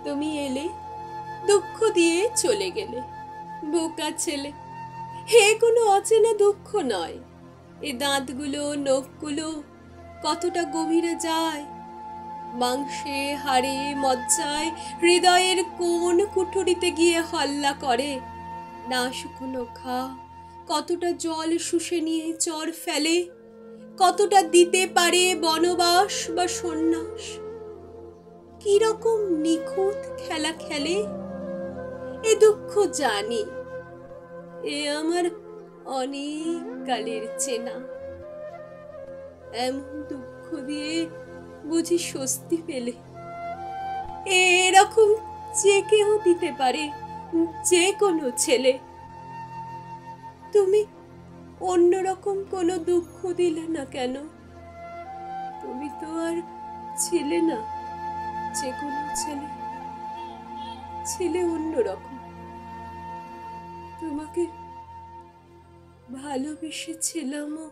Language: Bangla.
তুমি এলে, দুঃখ দিয়ে চলে গেলে। বোকা ছেলে, হে কোনো অচেনা দুঃখ নয়। এ দাঁতগুলো, নখগুলো কতটা গভীরে যায়, মাংসে, হাড়ে, মজ্জায়, হৃদয়ের কোন কুঠুরিতে গিয়ে হল্লা করে। না শুকনো ঘা কতটা জল শুষে নিয়ে চর ফেলে, কতটা দিতে পারে বনবাস বা সন্ন্যাস। কিরকম নিখুঁত খেলা খেলে, এ দুঃখ জানি। এ আমার অনেক কালের চেনা। এমন দুঃখ দিয়ে বুঝি স্বস্তি পেলে? এরকম যে কেউ দিতে পারে, যে কোনো ছেলে। তুমি অন্যরকম কোনো দুঃখ দিলে না কেন? তুমি তো আর ছিলে না যে কোনো ছেলে, ছিলে অন্যরকম। তোমাকে ভালোবেসেছিলামও।